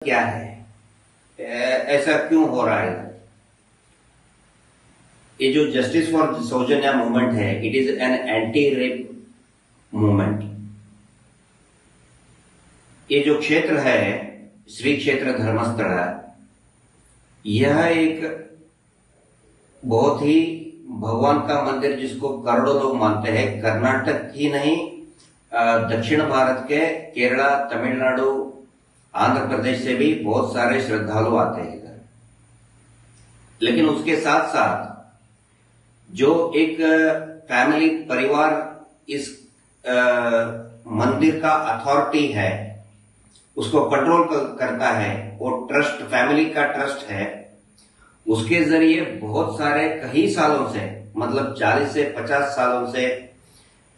क्या है, ऐसा क्यों हो रहा है? ये जो जस्टिस फॉर सौजन्या मूवमेंट है, it is an anti rape movement. ये जो क्षेत्र है, श्री क्षेत्र धर्मस्थला, यह एक बहुत ही भगवान का मंदिर जिसको करोड़ों लोग मानते हैं। कर्नाटक ही नहीं, दक्षिण भारत के केरला, तमिलनाडु, आंध्र प्रदेश से भी बहुत सारे श्रद्धालु आते हैं इधर। लेकिन उसके साथ साथ जो एक फैमिली परिवार इस मंदिर का अथॉरिटी है, उसको कंट्रोल करता है, वो ट्रस्ट, फैमिली का ट्रस्ट है, उसके जरिए बहुत सारे कई सालों से, मतलब 40 से 50 सालों से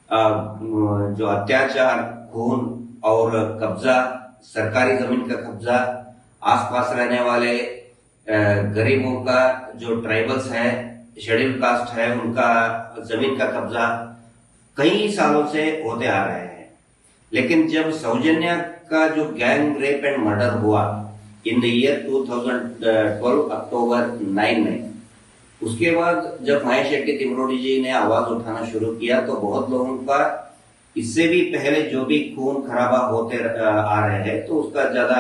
जो अत्याचार, खून और कब्जा, सरकारी जमीन का कब्जा, आसपास रहने वाले गरीबों का, जो ट्राइबल्स है, शेड्यूल कास्ट है, उनका जमीन का कब्जा कई सालों से होते आ रहे हैं। लेकिन जब सौजन्या का जो गैंग रेप एंड मर्डर हुआ इन द ईयर 2012 अक्टूबर 9 में, उसके बाद जब महेश शेट्टी तिमरोडी जी ने आवाज उठाना शुरू किया तो बहुत लोगों का, इससे भी पहले जो भी खून खराबा होते आ रहे हैं, तो उसका ज्यादा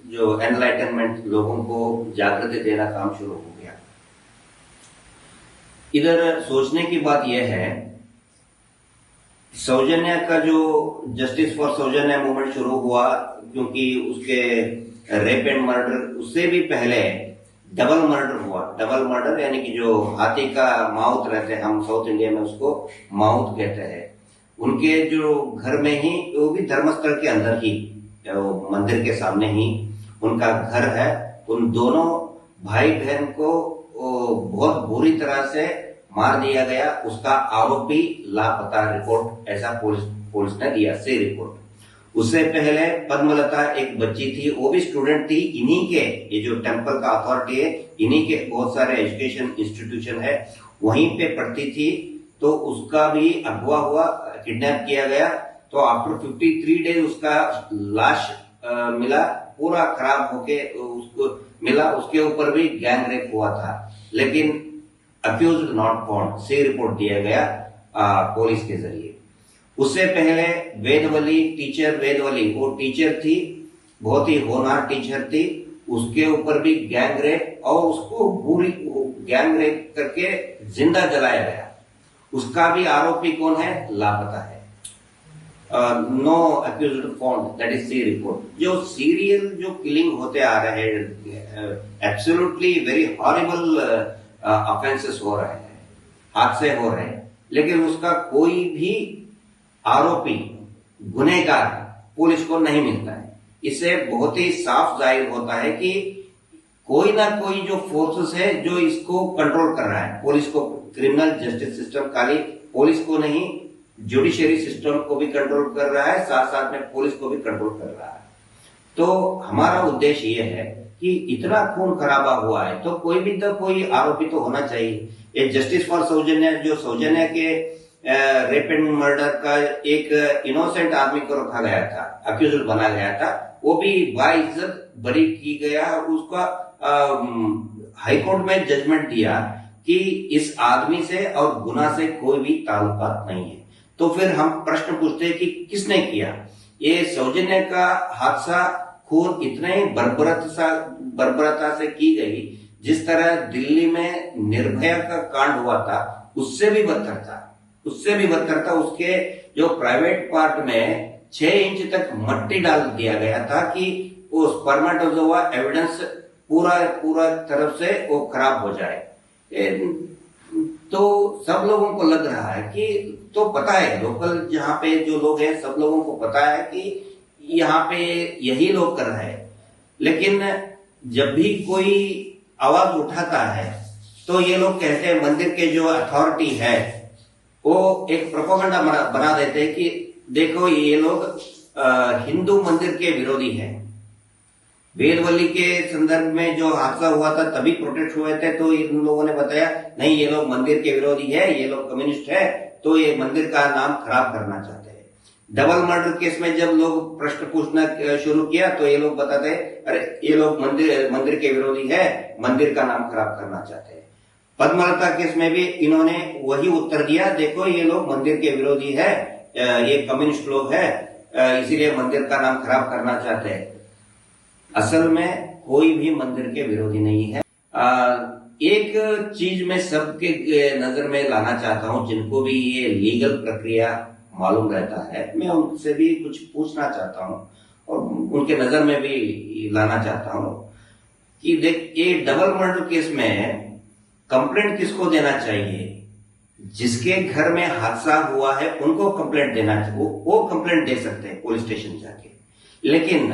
जो एनलाइटनमेंट, लोगों को जागृति देना काम शुरू हो गया। इधर सोचने की बात यह है, सौजन्या का जो जस्टिस फॉर सौजन्या मूवमेंट शुरू हुआ, क्योंकि उसके रेप एंड मर्डर, उससे भी पहले डबल मर्डर हुआ। डबल मर्डर यानी कि जो हाथी का माउथ रहते हैं, हम साउथ इंडिया में उसको माउथ कहते हैं, उनके जो घर में ही, वो भी धर्मस्थल के अंदर ही, मंदिर के सामने ही उनका घर है। उन दोनों भाई बहन को बहुत बुरी तरह से मार दिया गया। उसका आरोपी लापता, रिपोर्ट ऐसा पुलिस ने दिया, सी रिपोर्ट। उससे पहले पद्मलता एक बच्ची थी, वो भी स्टूडेंट थी, इन्हीं के, ये जो टेम्पल का अथॉरिटी है, इन्हीं के बहुत सारे एजुकेशन इंस्टीट्यूशन है, वहीं पे पढ़ती थी। तो उसका भी अगवा हुआ, किडनैप किया गया। तो आफ्टर 53 डेज उसका लाश मिला, पूरा खराब होके उसको मिला। उसके ऊपर भी गैंग रेप हुआ था, लेकिन accused not found, C report दिया गया पुलिस के जरिए। उससे पहले वेदवली, टीचर वेदवली, वो टीचर थी, बहुत ही होनहार टीचर थी, उसके ऊपर भी गैंग रेप, और उसको बुरी गैंग रेप करके जिंदा जलाया गया। उसका भी आरोपी कौन है? लापता है। No accused found, that is C report. जो सीरियल जो किलिंग होते आ रहे हैं, एब्सोल्युटली वेरी हॉरिबल ऑफेंसेस हो रहे हैं, हादसे हो रहे हैं, लेकिन उसका कोई भी आरोपी, गुनहगार पुलिस को नहीं मिलता है। इससे बहुत ही साफ जाहिर होता है कि कोई ना कोई जो फोर्सेस है जो इसको कंट्रोल कर रहा है। पुलिस को, क्रिमिनल जस्टिस सिस्टम खाली पुलिस को नहीं, जुडिशरी सिस्टम को भी कंट्रोल कर रहा है, साथ साथ में पुलिस को भी कंट्रोल कर रहा है। तो हमारा उद्देश्य यह है कि इतना खून खराबा हुआ है, तो कोई भी तो कोई आरोपी तो होना चाहिए। ये जस्टिस फॉर सौजन्या, जो सौजन्या के रेप एंड मर्डर का एक इनोसेंट आदमी को रखा गया था, अक्यूज्ड बना गया था, वो भी बाइज्जत बरी की गया। उसका हाईकोर्ट में जजमेंट दिया कि इस आदमी से और गुनाह से कोई भी ताल्लुकात नहीं है। तो फिर हम प्रश्न पूछते हैं कि किसने किया ये? सौजन्या का हादसा, खून इतने बर्बरता से की गई, जिस तरह दिल्ली में निर्भया का कांड हुआ था, उससे भी बदतर था, उससे भी बदतर था। उसके जो प्राइवेट पार्ट में 6 इंच तक मट्टी डाल दिया गया था कि वो स्पर्मेटोजोआ एविडेंस पूरा तरफ से वो खराब हो जाए। तो सब लोगों को लग रहा है कि, तो पता है, लोकल जहां पे जो लोग हैं, सब लोगों को पता है कि यहाँ पे यही लोग कर रहे हैं। लेकिन जब भी कोई आवाज उठाता है तो ये लोग कहते हैं, मंदिर के जो अथॉरिटी है वो एक प्रोपेगेंडा बना देते हैं कि देखो ये लोग हिंदू मंदिर के विरोधी हैं। वेदवली के संदर्भ में जो हादसा हुआ था तभी प्रोटेस्ट हुए थे, तो इन लोगों ने बताया नहीं, ये लोग मंदिर के विरोधी है, ये लोग कम्युनिस्ट है, तो ये मंदिर का नाम खराब करना चाहते हैं। डबल मर्डर केस में जब लोग प्रश्न पूछना शुरू किया तो ये लोग बताते हैं अरे ये लोग मंदिर के विरोधी है, मंदिर का नाम खराब करना चाहते हैं। पद्मलता केस में भी इन्होंने वही उत्तर दिया, देखो ये लोग मंदिर के विरोधी है, ये कम्युनिस्ट लोग है, इसीलिए मंदिर का नाम खराब करना चाहते हैं। असल में कोई भी मंदिर के विरोधी नहीं है। एक चीज मैं सबके नजर में लाना चाहता हूं, जिनको भी ये लीगल प्रक्रिया मालूम रहता है, मैं उनसे भी कुछ पूछना चाहता हूं और उनके नजर में भी लाना चाहता हूं कि देख, ये डबल मर्डर केस में कंप्लेंट किसको देना चाहिए? जिसके घर में हादसा हुआ है उनको कंप्लेंट देना चाहिए, वो कंप्लेंट दे सकते हैं पुलिस स्टेशन जाके। लेकिन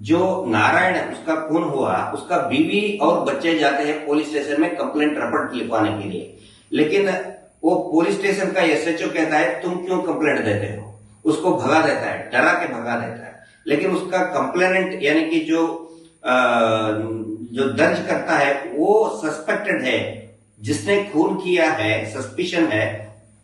जो नारायण उसका खून हुआ, उसका बीवी और बच्चे जाते हैं पुलिस स्टेशन में कंप्लेंट रिपोर्ट लिखवाने के लिए, लेकिन वो पुलिस स्टेशन का एसएचओ कहता है तुम क्यों कंप्लेंट देते हो, उसको भगा देता है, डरा के भगा देता है। लेकिन उसका कंप्लेनेंट यानी कि जो दर्ज करता है वो सस्पेक्टेड है, जिसने खून किया है, सस्पिशन है,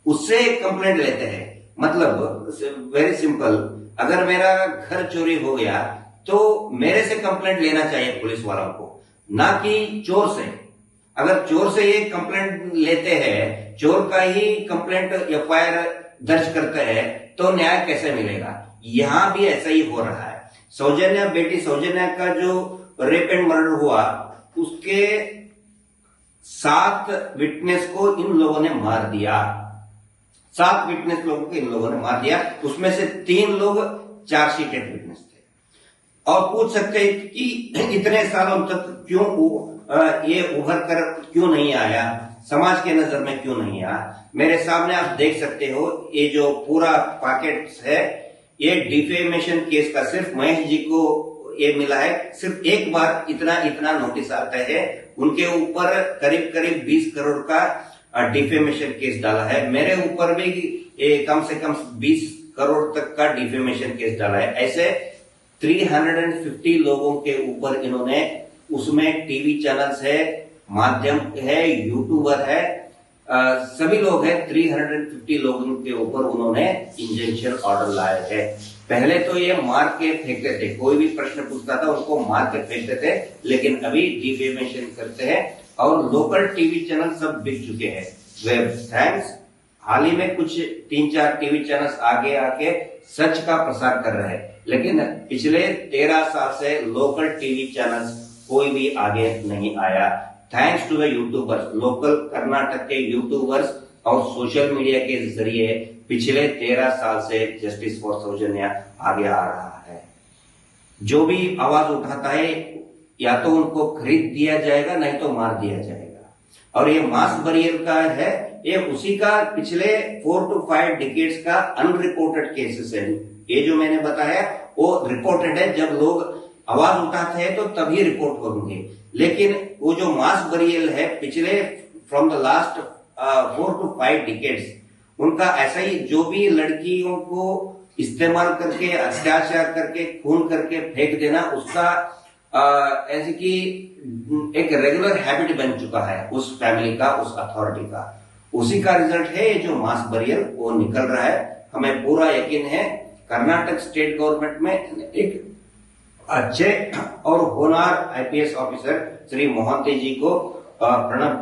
उससे कंप्लेंट लेते हैं। मतलब वेरी सिंपल, अगर मेरा घर चोरी हो गया तो मेरे से कंप्लेंट लेना चाहिए पुलिस वालों को, ना कि चोर से। अगर चोर से ये कंप्लेंट लेते हैं, चोर का ही कंप्लेंट एफआईआर दर्ज करते हैं, तो न्याय कैसे मिलेगा? यहां भी ऐसा ही हो रहा है। सौजन्या, बेटी सौजन्या का जो रेप एंड मर्डर हुआ, उसके 7 विटनेस को इन लोगों ने मार दिया। 7 विटनेस लोगों को इन लोगों ने मार दिया, उसमें से 3 लोग चार्जशीटेड विटनेस थे। और पूछ सकते हैं कि इतने सालों तक क्यों ये उभर कर क्यों नहीं आया, समाज के नजर में क्यों नहीं आया? मेरे सामने आप देख सकते हो, ये जो पूरा पैकेट है, ये डिफेमेशन केस का सिर्फ महेश जी को ये मिला है। सिर्फ एक बार इतना नोटिस आता है, उनके ऊपर करीब 20 करोड़ का डिफेमेशन केस डाला है। मेरे ऊपर भी कम से कम 20 करोड़ तक का डिफेमेशन केस डाला है। ऐसे 350 लोगों के ऊपर इन्होंने, उसमें टीवी चैनल्स है, माध्यम है, यूट्यूबर है, सभी लोग हैं। 350 लोगों के ऊपर उन्होंने इंजंक्शन ऑर्डर लाए हैं। पहले तो ये मार के फेंकते थे, कोई भी प्रश्न पूछता था उनको मार के फेंकते थे, लेकिन अभी डिफेमेशन करते हैं और लोकल टीवी चैनल सब बिक चुके हैं। वेब थैंक्स, हाल ही में कुछ 3-4 टीवी चैनल्स आगे आके सच का प्रसार कर रहे हैं, लेकिन पिछले 13 साल से लोकल टीवी चैनल्स कोई भी आगे नहीं आया। Thanks to the YouTubers, local Karnataka के यूट्यूबर्स और सोशल मीडिया के जरिए पिछले 13 साल से जस्टिस फॉर सौजन्या आगे आ रहा है। जो भी आवाज उठाता है, या तो उनको खरीद दिया जाएगा, नहीं तो मार दिया जाएगा। और ये मास बरियल का है, ये उसी का पिछले 4 to 5 डिकेड्स का अनरिपोर्टेड केसेस है। ये जो मैंने बताया वो रिपोर्टेड है, जब लोग आवाज उठाते हैं तो तभी रिपोर्ट होंगे। लेकिन वो जो मास बरियल है, पिछले from the last 4 to 5 decades, उनका ऐसा ही, जो भी लड़कियों को इस्तेमाल करके, अत्याचार करके, खून करके फेंक देना, उसका ऐसे कि एक रेगुलर हैबिट बन चुका है उस फैमिली का, उस अथॉरिटी का। उसी का रिजल्ट है जो मास बरियल वो निकल रहा है। हमें पूरा यकीन है कर्नाटक स्टेट गवर्नमेंट में एक अच्छे और होनहार आईपीएस ऑफिसर श्री मोहंती जी को प्रणब